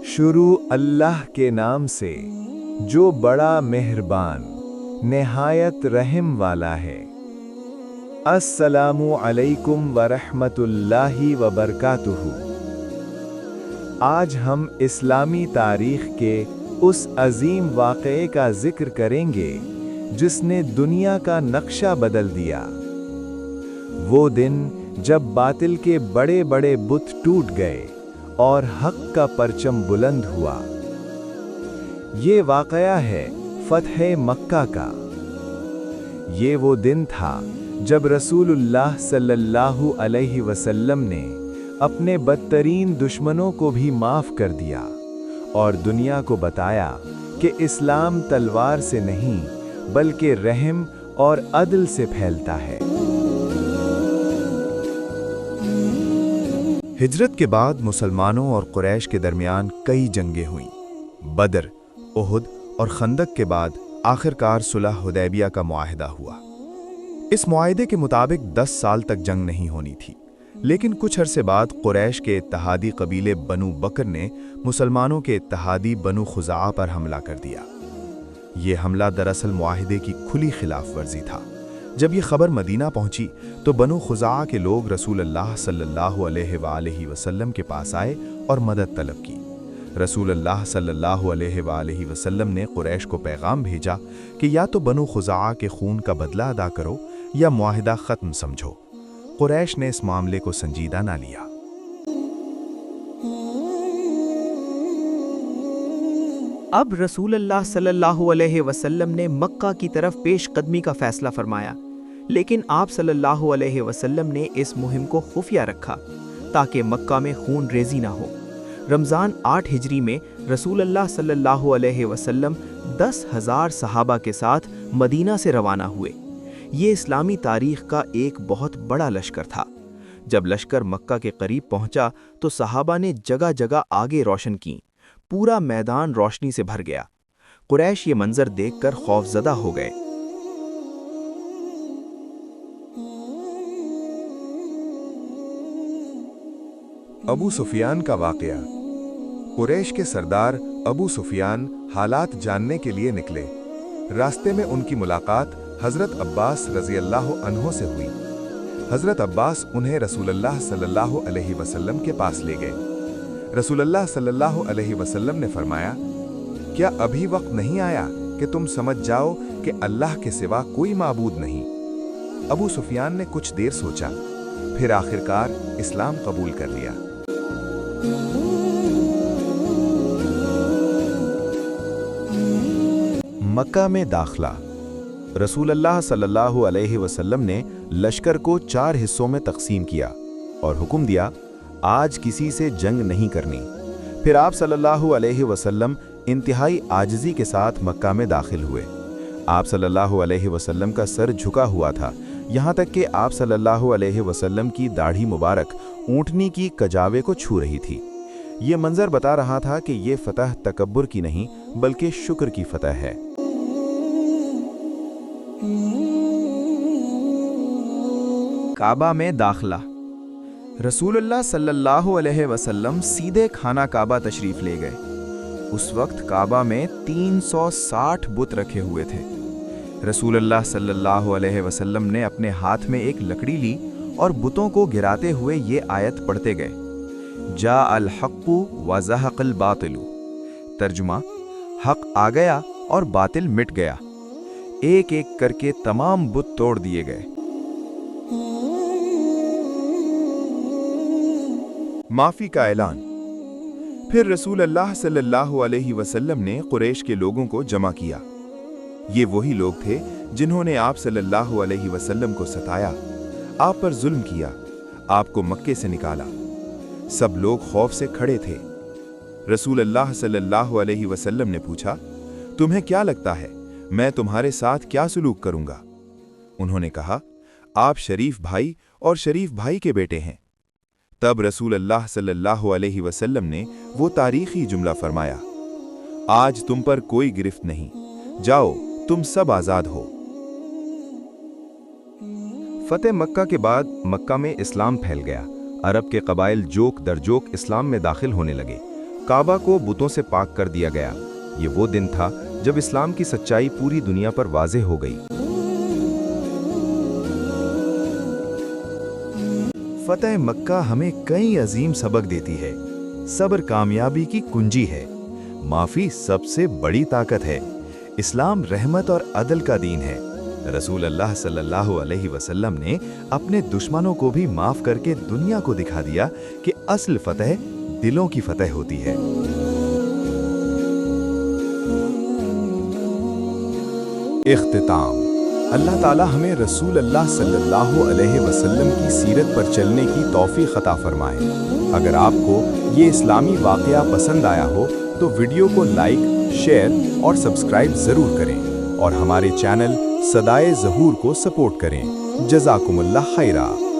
शुरू अल्लाह के नाम से जो बड़ा मेहरबान निहायत रहम वाला है। अस्सलामु अलैकुम व रहमतुल्लाहि व बरकातुहू। आज हम इस्लामी तारीख के उस अजीम वाक़ये का जिक्र करेंगे जिसने दुनिया का नक्शा बदल दिया। वो दिन जब बातिल के बड़े बड़े बुत टूट गए और हक का परचम बुलंद हुआ। ये वाक़या है फ़तह मक्का का। ये वो दिन था जब रसूलुल्लाह सल्लल्लाहु अलैहि वसल्लम ने अपने बदतरीन दुश्मनों को भी माफ़ कर दिया और दुनिया को बताया कि इस्लाम तलवार से नहीं बल्कि रहम और अदल से फैलता है। हिजरत के बाद मुसलमानों और कुरैश के दरमियान कई जंगें हुईं। बदर, उहुद और खंदक के बाद आखिरकार सुलह हुदैबिया का मुआहिदा हुआ। इस मुआहिदे के मुताबिक 10 साल तक जंग नहीं होनी थी, लेकिन कुछ अरसे बाद कुरैश के इत्तेहादी कबीले बनु बकर ने मुसलमानों के इत्तेहादी बनु खुज़ाआ पर हमला कर दिया। ये हमला दरअसल मुआहिदे की खुली खिलाफ वर्जी था। जब ये खबर मदीना पहुंची तो बनु खुज़ाआ के लोग रसूलुल्लाह सल्लल्लाहु अलैहि वसल्लम के पास आए और मदद तलब की। रसूलुल्लाह सल्लल्लाहु अलैहि वसल्लम ने कुरैश को पैगाम भेजा कि या तो बनु खुज़ाआ के खून का बदला अदा करो या मुआहिदा ख़त्म समझो। कुरैश ने इस मामले को संजीदा ना लिया। अब रसूलुल्लाह सल्लल्लाहु अलैहि वसल्लम ने मक्का की तरफ पेश कदमी का फैसला फरमाया, लेकिन आप सल्लल्लाहु अलैहि वसल्लम ने इस मुहिम को खुफिया रखा ताकि मक्का में खून रेजी ना हो। रमज़ान 8 हिजरी में रसूलुल्लाह सल्लल्लाहु अलैहि वसल्लम 10,000 सहाबा के साथ मदीना से रवाना हुए। ये इस्लामी तारीख का एक बहुत बड़ा लश्कर था। जब लश्कर मक्का के करीब पहुंचा तो सहाबा ने जगह जगह आगे रोशन की। पूरा मैदान रोशनी से भर गया। कुरैश ये मंजर देखकर खौफजदा हो गए। अबू सुफियान का वाक़या। कुरैश के सरदार अबू सुफियान हालात जानने के लिए निकले। रास्ते में उनकी मुलाकात हज़रत अब्बास रज़ियल्लाहु अन्हो से हुई। हज़रत अब्बास उन्हें रसूलुल्लाह सल्लल्लाहु अलैहि वसल्लम के पास ले गए। रसूलुल्लाह सल्लल्लाहु अलैहि वसल्लम ने फरमाया, क्या अभी वक्त नहीं आया कि तुम समझ जाओ कि अल्लाह के सिवा कोई माबूद नहीं? अबू सुफियान ने कुछ देर सोचा, फिर आखिरकार इस्लाम कबूल कर लिया। मक्का में दाखिला। रसूलुल्लाह सल्लल्लाहु अलैहि वसल्लम ने लश्कर को 4 हिस्सों में तकसीम किया और हुक्म दिया, आज किसी से जंग नहीं करनी। फिर आप सल्लल्लाहु अलैहि वसल्लम इंतहाई आजिज़ी के साथ मक्का में दाखिल हुए। आप सल्लल्लाहु अलैहि वसल्लम का सर झुका हुआ था, यहाँ तक कि आप सल्लल्लाहु अलैहि वसल्लम की दाढ़ी मुबारक ऊँटनी की कजावे को छू रही थी। ये मंजर बता रहा था कि ये फतह तकब्बुर की नहीं बल्कि शुक्र की फतह है। काबा में दाखिला। रसूलुल्लाह सल्लल्लाहु अलैहि वसल्लम सीधे खाना काबा तशरीफ ले गए। उस वक्त काबा में 360 बुत रखे हुए थे। रसूलुल्लाह सल्लल्लाहु अलैहि वसल्लम ने अपने हाथ में एक लकड़ी ली और बुतों को गिराते हुए ये आयत पढ़ते गए, जा अल हक़्क़ु व ज़हक़ल बातिलु। तर्जुमा, हक आ गया और बातिल मिट गया। एक एक करके तमाम बुत तोड़ दिए गए। माफ़ी का ऐलान। फिर रसूलुल्लाह सल्लल्लाहु अलैहि वसल्लम ने कुरैश के लोगों को जमा किया। ये वही लोग थे जिन्होंने आप सल्लल्लाहु अलैहि वसल्लम को सताया, आप पर जुल्म किया, आपको मक्के से निकाला। सब लोग खौफ से खड़े थे। रसूलुल्लाह सल्लल्लाहु अलैहि वसल्लम ने पूछा, तुम्हें क्या लगता है मैं तुम्हारे साथ क्या सलूक करूंगा? उन्होंने कहा, आप शरीफ भाई और शरीफ भाई के बेटे हैं। तब रसूलुल्लाह सल्लल्लाहु अलैहि वसल्लम ने वो तारीखी जुमला फरमाया, आज तुम पर कोई गिरफ्त नहीं, जाओ तुम सब आजाद हो। فتح مکہ کے بعد مکہ میں اسلام پھیل گیا۔ عرب کے قبائل جوک در جوک اسلام میں داخل ہونے لگے۔ کعبہ کو بتوں سے پاک کر دیا گیا۔ یہ وہ دن تھا جب اسلام کی سچائی پوری دنیا پر واضح ہو گئی۔ فتح مکہ ہمیں کئی عظیم سبق دیتی ہے۔ صبر کامیابی کی کنجی ہے۔ معافی سب سے بڑی طاقت ہے۔ اسلام رحمت اور عدل کا دین ہے۔ رسول اللہ صلی اللہ علیہ وسلم نے اپنے دشمنوں کو بھی معاف کر کے دنیا کو دکھا دیا کہ اصل فتح دلوں کی فتح ہوتی ہے۔ اختتام۔ اللہ تعالی ہمیں رسول اللہ صلی اللہ علیہ وسلم کی سیرت پر چلنے کی توفیق عطا فرمائے۔ اگر آپ کو یہ اسلامی واقعہ پسند آیا ہو تو ویڈیو کو لائک، شیئر اور سبسکرائب ضرور کریں اور ہمارے چینل صدائے ظہور کو سپورٹ کریں۔ جزاکم اللہ خیرہ۔